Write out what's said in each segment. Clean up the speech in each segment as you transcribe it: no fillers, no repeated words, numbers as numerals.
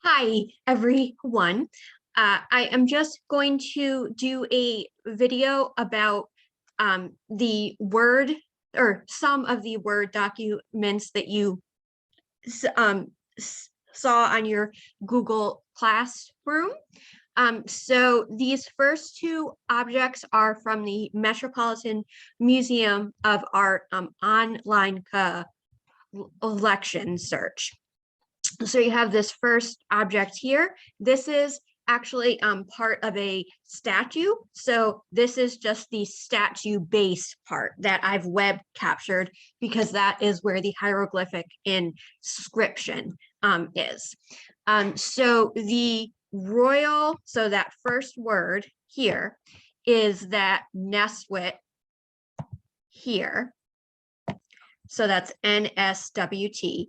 Hi, everyone. I am just going to do a video about the Word or some of the Word documents that you saw on your Google Classroom. So these first two objects are from the Metropolitan Museum of Art online collection search. So you have this first object here. This is actually part of a statue. So this is just the statue base part that I've web captured because that is where the hieroglyphic inscription is. So the royal, so that first word here is that Neswit here. So that's NSWT,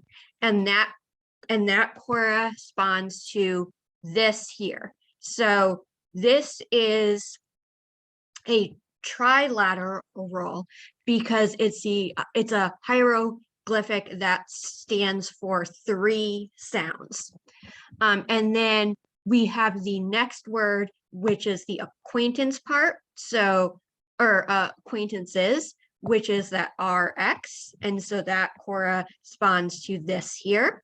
and that corresponds to this here. So this is a trilateral because it's a hieroglyphic that stands for 3 sounds. And then we have the next word, which is the acquaintance part. So, or acquaintances, which is that RX. And so that corresponds to this here.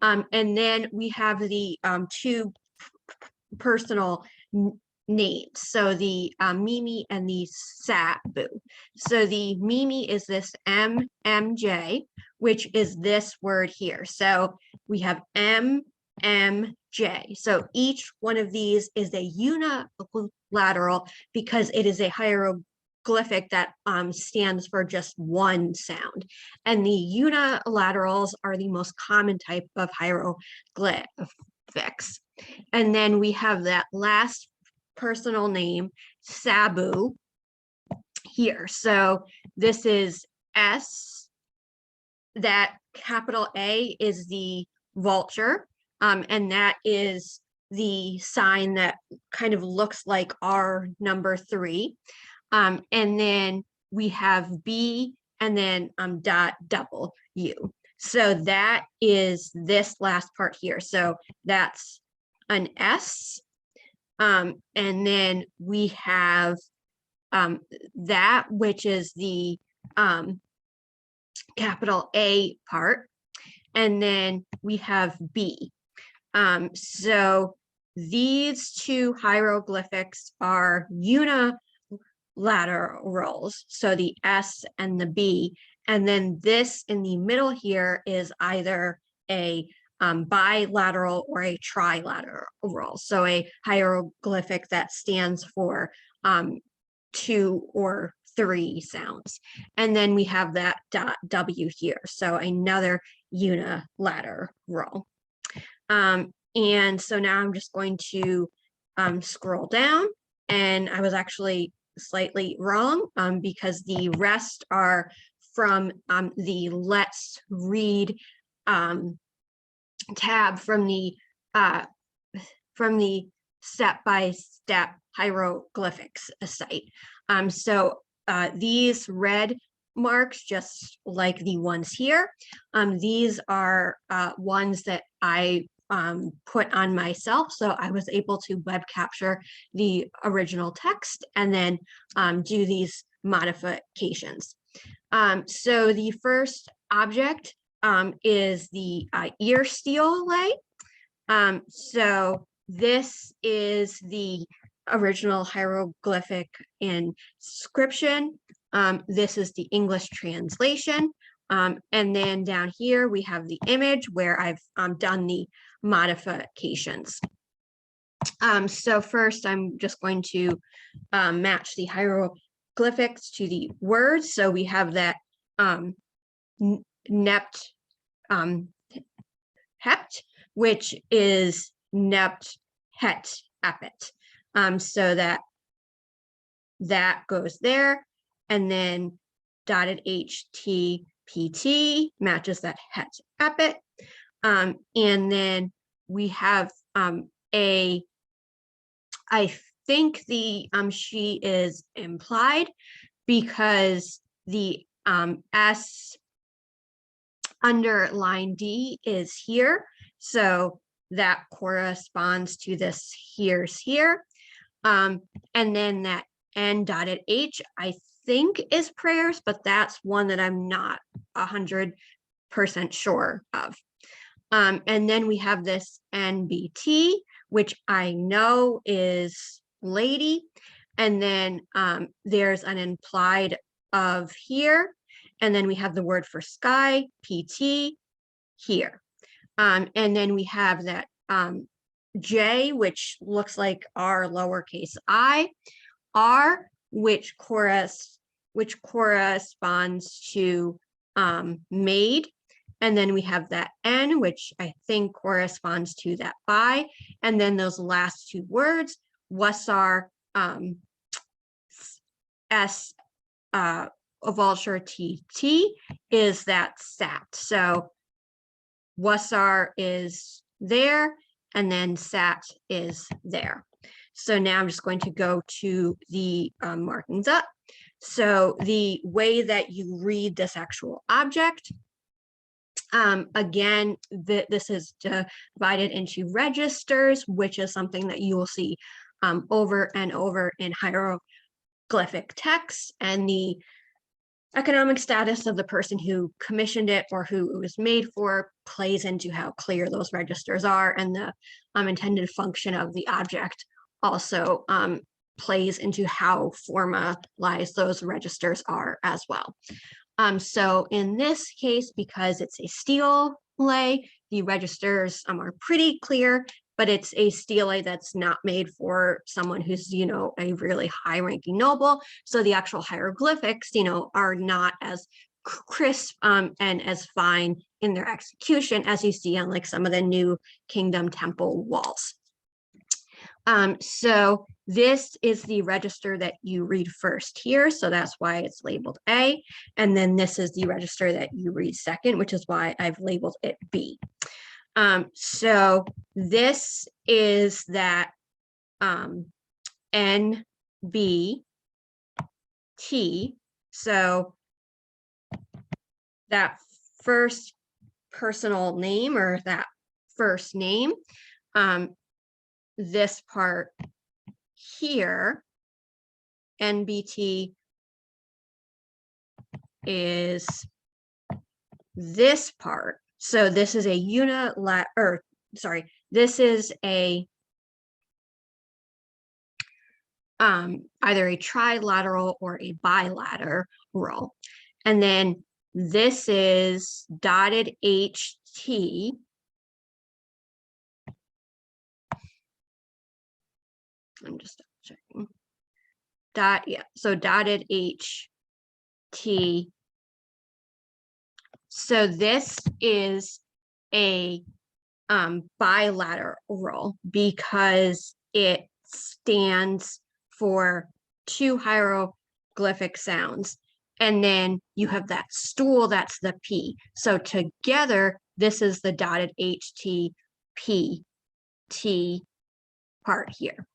And then we have the two personal names. So the Mimi and the Sabu. So the Mimi is this MMJ, which is this word here. So we have MMJ. So each one of these is a unilateral because it is a hieroglyphic that stands for just one sound. And the unilaterals are the most common type of hieroglyphics. And then we have that last personal name, Sabu, here. So this is S, that capital A is the vulture, and that is the sign that kind of looks like our number 3. And then we have B and then .W. So that is this last part here. So that's an S. And then we have that, which is the capital A part. And then we have B. So these two hieroglyphics are unilaterals, so the S and the B, and then this in the middle here is either a bilateral or a trilateral, so a hieroglyphic that stands for 2 or 3 sounds. And then we have that .W here, so another unilateral. And so now I'm just going to scroll down, and I was actually slightly wrong because the rest are from the Let's Read tab from the step-by-step hieroglyphics site. So these red marks, just like the ones here, these are ones that I put on myself, so I was able to web capture the original text and then do these modifications. So the first object is the ear stele. So this is the original hieroglyphic inscription. This is the English translation. And then down here we have the image where I've done the modifications. So first I'm just going to match the hieroglyphics to the words. So we have that nept hept, which is nept het epit. So that goes there, and then dotted HTPT matches that het epit. And then we have I think the she is implied because the S under line D is here. So that corresponds to this here's here. And then that N dotted H, I think is prayers, but that's one that I'm not 100% sure of. And then we have this NBT, which I know is lady. And then there's an implied of here. And then we have the word for sky, PT, here. And then we have that J, which looks like R lowercase I, R, which corresponds to maid. And then we have that N, which I think corresponds to that by. And then those last two words, Wasar, S, Vulture TT, is that sat. So Wasar is there, and then sat is there. So now I'm just going to go to the markings up. So the way that you read this actual object, again, this is divided into registers, which is something that you will see over and over in hieroglyphic text, and the economic status of the person who commissioned it or who it was made for plays into how clear those registers are, and the intended function of the object also plays into how formalized those registers are as well. So in this case, because it's a stele, the registers are pretty clear, but it's a stele that's not made for someone who's, a really high ranking noble. So the actual hieroglyphics, are not as crisp and as fine in their execution as you see on like some of the New Kingdom temple walls. So this is the register that you read first here. So that's why it's labeled A. And then this is the register that you read second, which is why I've labeled it B. So this is that NBT. So that first personal name, or that first name, this part here, NBT, is this part. So this is a this is a either a trilateral or a bilateral. And then this is dotted HT. I'm just checking. So dotted HT. So this is a bilateral because it stands for two hieroglyphic sounds. And then you have that stool, that's the P. So together, this is the dotted HT, P, T part here.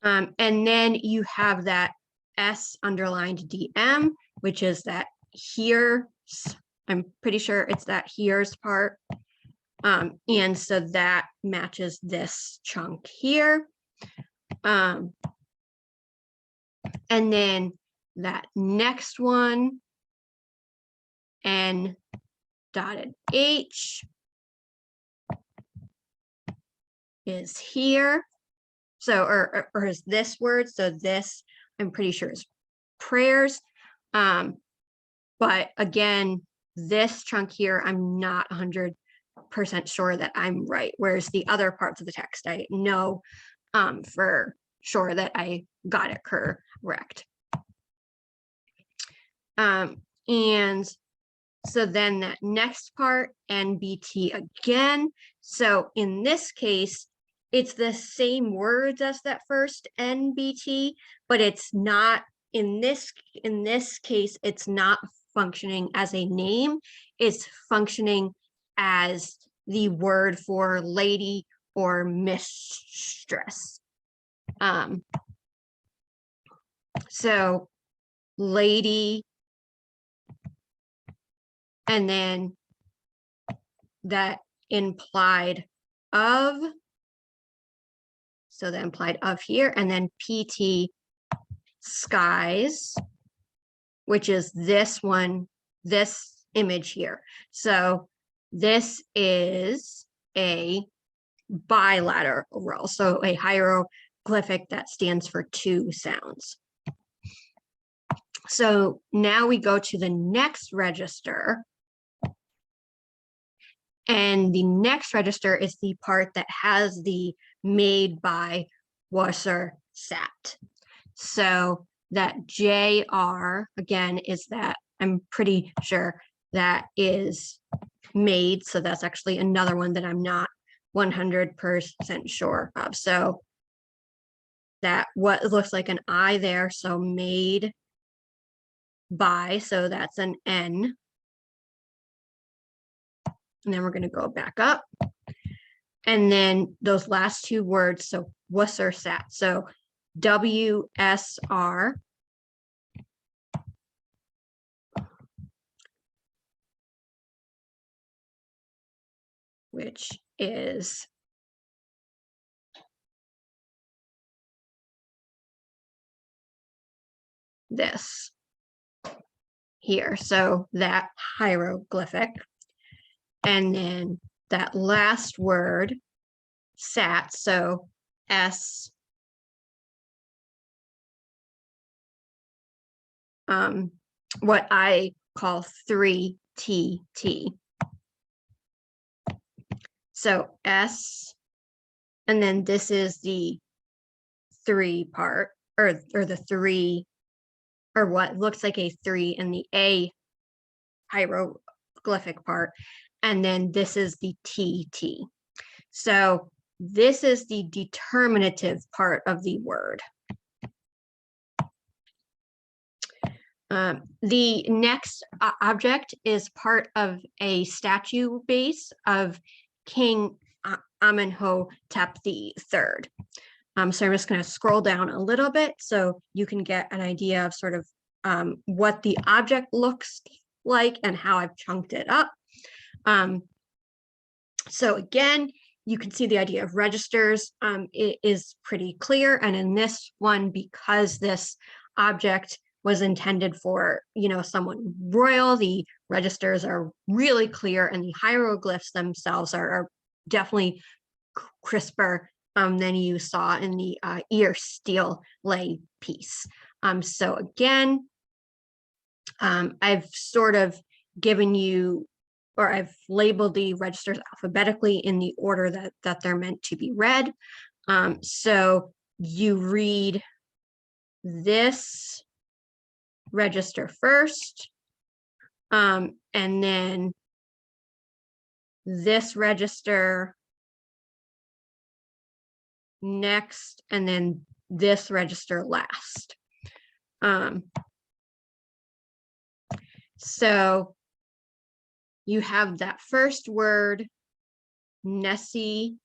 And then you have that S underlined DM, which is that here's, I'm pretty sure it's that here's part. And so that matches this chunk here. And then that next one, N dotted H, is here. So, or is this word. So this, I'm pretty sure, is prayers. But again, this chunk here, I'm not 100% sure that I'm right. Whereas the other parts of the text, I know for sure that I got it correct. And so then that next part, NBT again. So in this case, it's the same words as that first NBT, but it's not, in this case, it's not functioning as a name. It's functioning as the word for lady or mistress. So lady, and then that implied of, so the implied of here, and then PT skies, which is this one, this image here. So this is a bilateral, so a hieroglyphic that stands for two sounds. So now we go to the next register. And the next register is the part that has the made by Wasser Sat. So that JR, again, is that, I'm pretty sure that is made. So that's actually another one that I'm not 100% sure of. So that what looks like an I there, so made by, so that's an N. And then we're going to go back up. And then those last two words, so Wasser Sat. So WSR, which is this here. So that hieroglyphic. And then that last word, sat, so S, what I call 3TT. So S, and then this is the 3 part, or the 3, or what looks like a 3 in the A hieroglyphic part. And then this is the TT. So this is the determinative part of the word. The next object is part of a statue base of King Amenhotep III. So I'm just going to scroll down a little bit so you can get an idea of sort of what the object looks like and how I've chunked it up. So again, you can see the idea of registers. It is pretty clear. And in this one, because this object was intended for, someone royal, the registers are really clear, and the hieroglyphs themselves are definitely crisper than you saw in the ear steel lay piece. So again, I've sort of given you, or I've labeled the registers alphabetically in the order that they're meant to be read. So you read this register first, and then this register next, and then this register last. So you have that first word, Nessie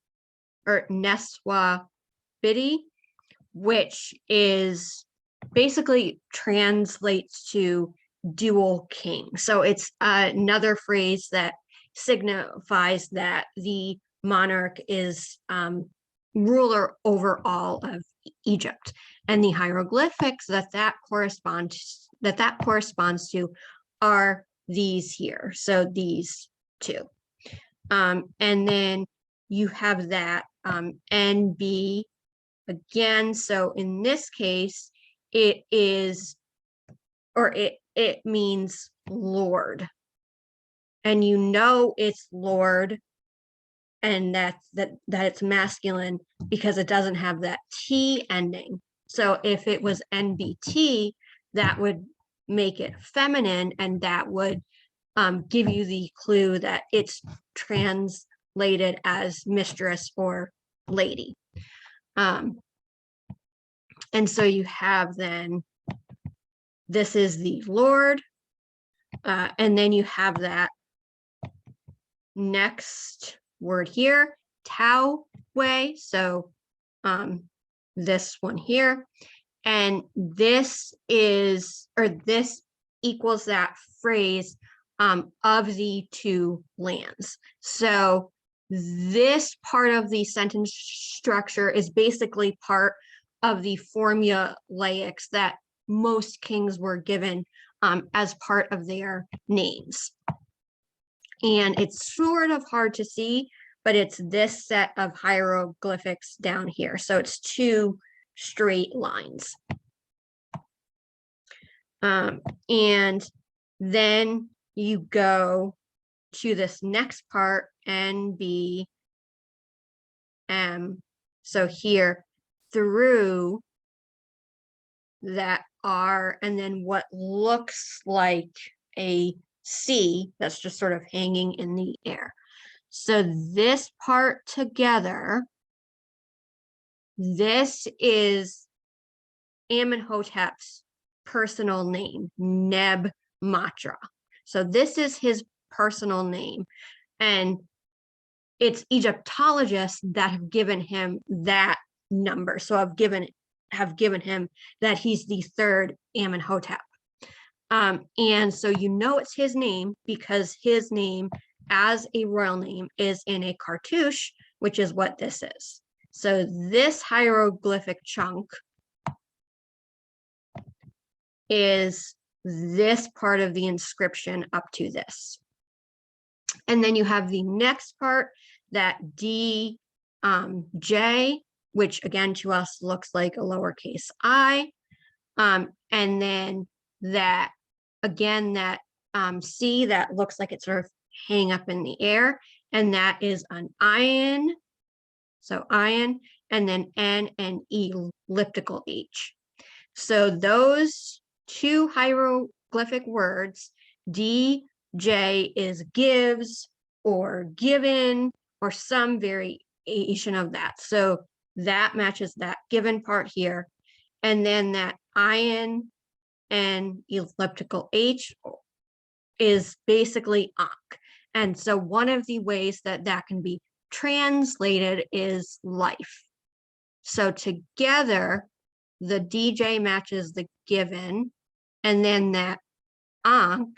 or Neswa Biddy, which is basically translates to dual king. So it's another phrase that signifies that the monarch is ruler over all of Egypt, and the hieroglyphics that corresponds to are these here. So these two, and then you have that NB again. So in this case, it is, or it means Lord, and it's Lord, and that it's masculine because it doesn't have that T ending. So if it was NBT, that would make it feminine, and that would give you the clue that it's translated as mistress or lady. And so you have then, this is the Lord, and then you have that next word here, Tao Wei. So this one here, and this is, or this equals that phrase, of the two lands. So this part of the sentence structure is basically part of the formulaics that most kings were given as part of their names. And it's sort of hard to see, but it's this set of hieroglyphics down here. So it's two straight lines. And then you go to this next part, N, B, M. So here through that R, and then what looks like a C that's just sort of hanging in the air. So this part together, this is Amenhotep's personal name, Neb-Matra. So this is his personal name, and it's Egyptologists that have given him that number. So have given him that he's the third Amenhotep. And so you know it's his name because his name as a royal name is in a cartouche, which is what this is. So this hieroglyphic chunk is this part of the inscription up to this. And then you have the next part, that D, J, which again to us looks like a lowercase I. And then that, again, that C that looks like it's sort of hanging up in the air, and that is an ion. So ion, and then N and E, elliptical H. So those two hieroglyphic words, D, J, is gives or given or some variation of that. So that matches that given part here. And then that ion and elliptical H is basically Ankh. And so one of the ways that that can be translated is life. So together, the DJ matches the given, and then that Ankh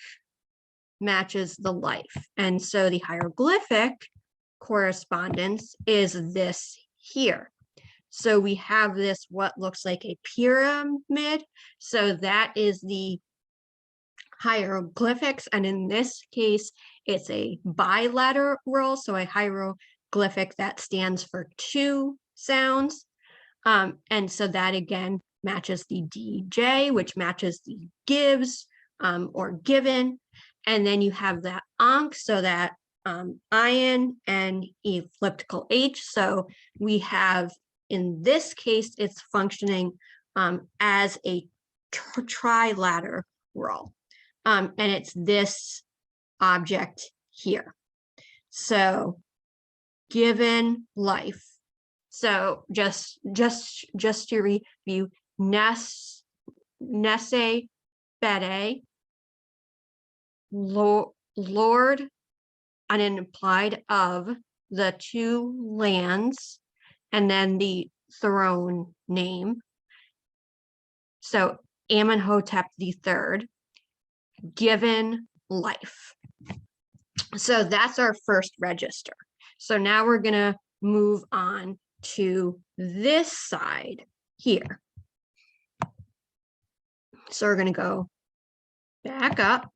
matches the life. And so the hieroglyphic correspondence is this here. So we have this, what looks like a pyramid. So that is the hieroglyphics. And in this case, it's a bilateral, so a hieroglyphic that stands for two sounds. And so that again matches the DJ, which matches the gives or given. And then you have that Ankh, so that ion and elliptical H. So we have, in this case, it's functioning as a trilateral. And it's this object here. So given life. So just to review, nesse bede, Lord, and implied of the two lands, and then the throne name. So Amenhotep III, given life. So that's our first register. So now we're gonna move on to this side here. So we're gonna go back up.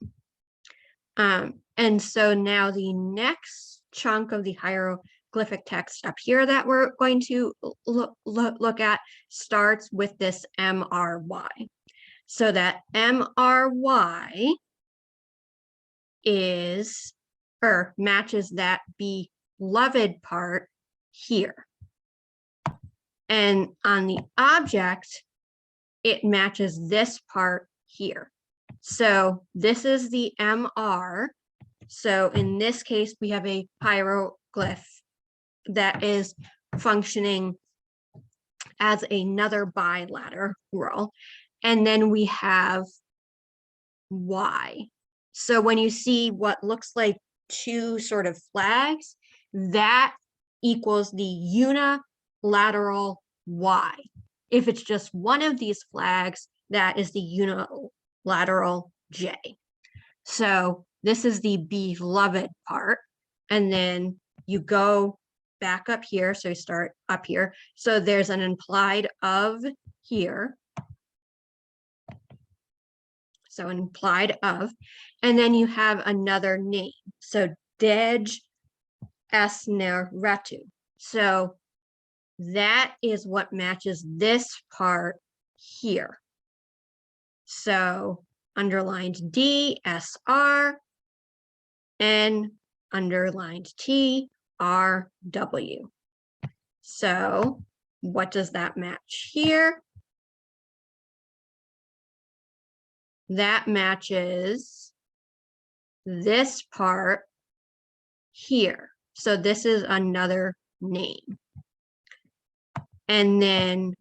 And so now the next chunk of the hieroglyphic text up here that we're going to look at starts with this MRY. So that MRY is, or matches that beloved part here. And on the object, it matches this part here. So this is the MR. So in this case, we have a hieroglyph that is functioning as another bilateral. And then we have Y. So when you see what looks like two sort of flags, that equals the unilateral Y. If it's just one of these flags, that is the unilateral J. So this is the beloved part. And then you go back up here. So you start up here. So there's an implied of here. So implied of, and then you have another name. So Dej Esneretu. So that is what matches this part here. So underlined D, S, R, and underlined T, R, W. So what does that match here? That matches this part here. So this is another name. And then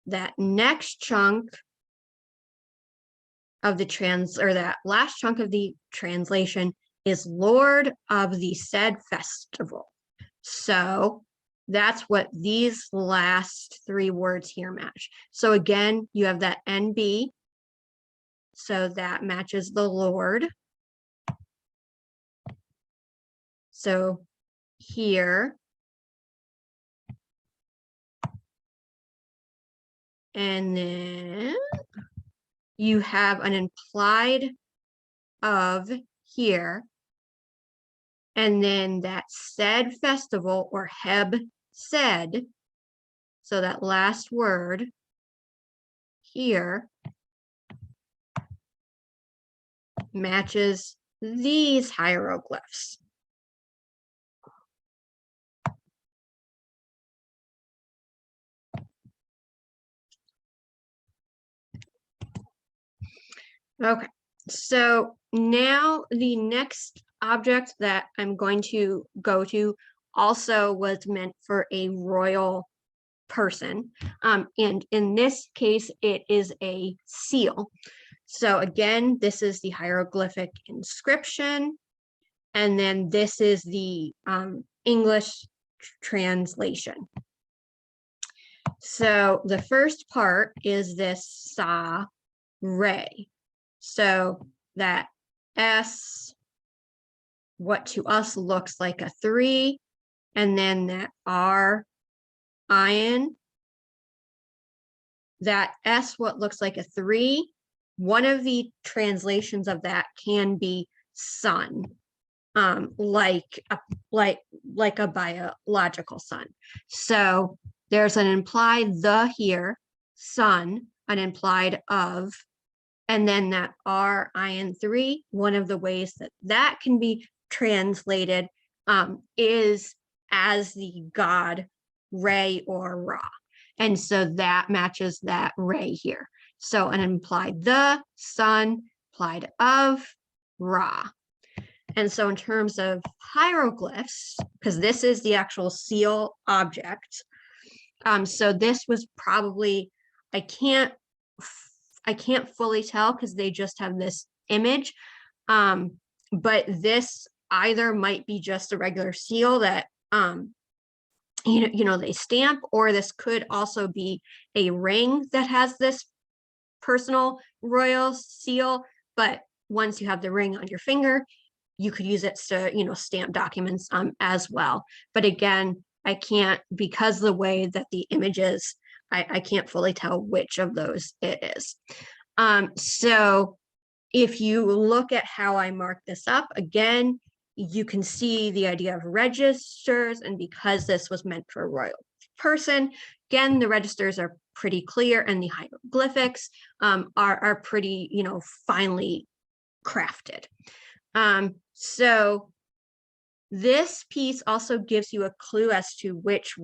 that next chunk of the that last chunk of the translation is Lord of the said festival. So that's what these last three words here match. So again, you have that NB. So that matches the Lord. So here. And then you have an implied of here. And then that said festival, or heb said. So that last word here matches these hieroglyphs. Okay, so now the next object that I'm going to go to also was meant for a royal person. And in this case, it is a seal. So again, this is the hieroglyphic inscription. And then this is the English translation. So the first part is this Sa Re. So that S, what to us looks like a 3, and then that R, iron, that S, what looks like a 3. One of the translations of that can be sun, like a biological sun. So there's an implied the here, sun, an implied of, and then that R, iron 3, one of the ways that that can be translated is as the god Re or Ra. And so that matches that Re here. So an implied the, sun, implied of, Ra. And so in terms of hieroglyphs, because this is the actual seal object, so this was probably, I can't fully tell because they just have this image, but this either might be just a regular seal that they stamp, or this could also be a ring that has this personal royal seal. But once you have the ring on your finger, you could use it to stamp documents as well. But again, I can't, because the way that the image is, I can't fully tell which of those it is. So if you look at how I mark this up, again, you can see the idea of registers, and because this was meant for a royal person, again, the registers are pretty clear, and the hieroglyphics are pretty, finely crafted. So this piece also gives you a clue as to which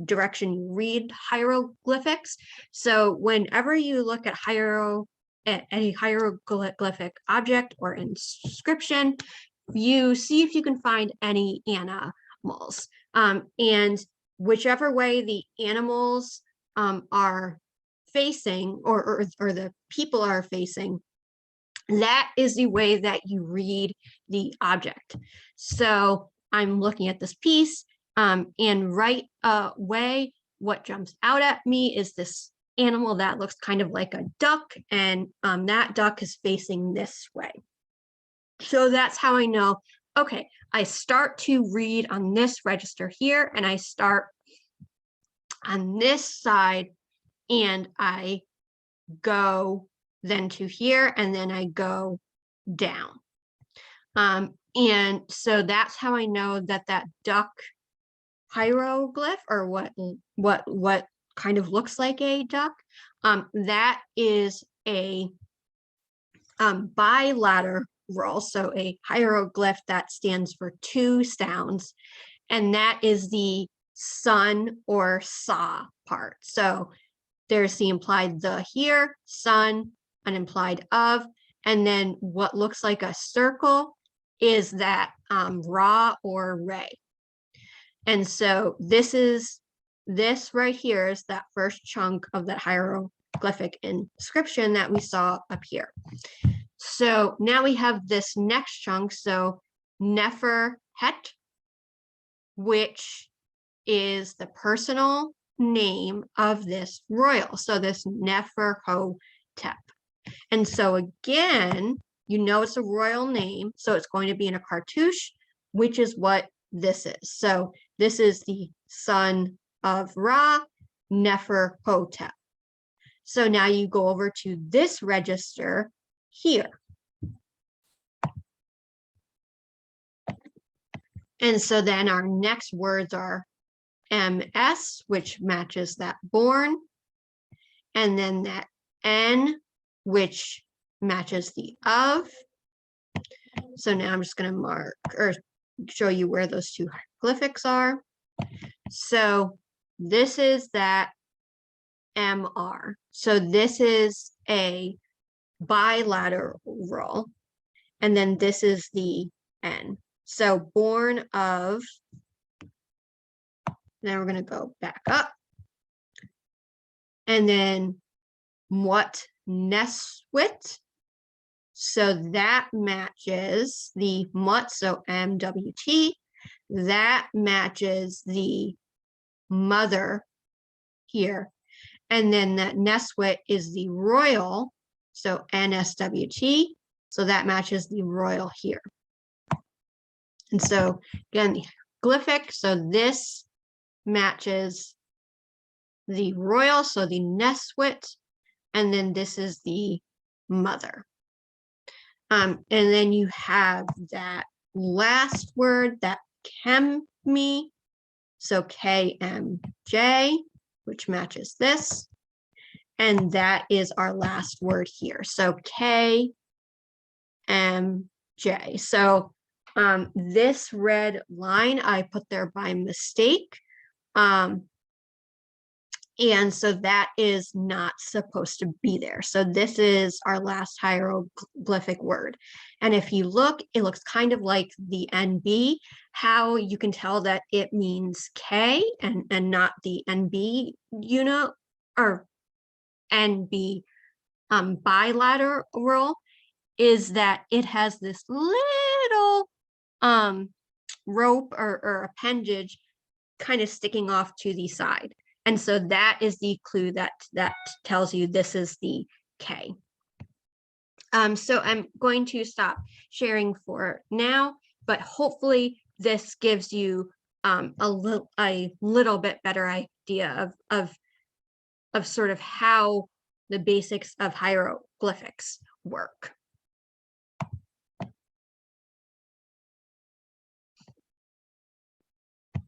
direction you read hieroglyphics. So whenever you look at any hieroglyphic object or inscription, you see if you can find any animals. And whichever way the animals are facing, or the people are facing, that is the way that you read the object. So I'm looking at this piece, and right away, what jumps out at me is this animal that looks kind of like a duck, and that duck is facing this way. So that's how I know, okay, I start to read on this register here, and I start on this side, and I go then to here, and then I go down. And so that's how I know that that duck hieroglyph, or what kind of looks like a duck, that is a bilateral, so a hieroglyph that stands for two sounds, and that is the sun or sa part. So there's the implied the here, sun, an implied of, and then what looks like a circle is that ra or ray. And so this right here is that first chunk of that hieroglyphic inscription that we saw up here. So now we have this next chunk, so Nefer Het, which is the personal name of this royal. So this Nefer-Hotep. And so again, you know it's a royal name, so it's going to be in a cartouche, which is what this is. So this is the son of Ra, Nefer-Hotep. So now you go over to this register here. And so then our next words are MS, which matches that born, and then that N, which matches the of. So now I'm just going to mark or show you where those two hieroglyphics are. So this is that MR. So this is a bilateral, and then this is the N. So born of, then we're going to go back up. And then Mut Neswit. So that matches the Mut, so MWT. That matches the mother here. And then that Neswit is the royal, so NSWT. So that matches the royal here. And so again, the glyphic, so this matches the royal, so the Neswit, and then this is the mother. And then you have that last word, that Kemi, so KMJ, which matches this, and that is our last word here, so KMJ. So this red line I put there by mistake. And so that is not supposed to be there. So this is our last hieroglyphic word. And if you look, it looks kind of like the NB. How you can tell that it means K and not the NB unit or NB bilateral is that it has this little rope or appendage kind of sticking off to the side. And so that is the clue that tells you this is the K. So I'm going to stop sharing for now, but hopefully this gives you a little bit better idea of sort of how the basics of hieroglyphics work.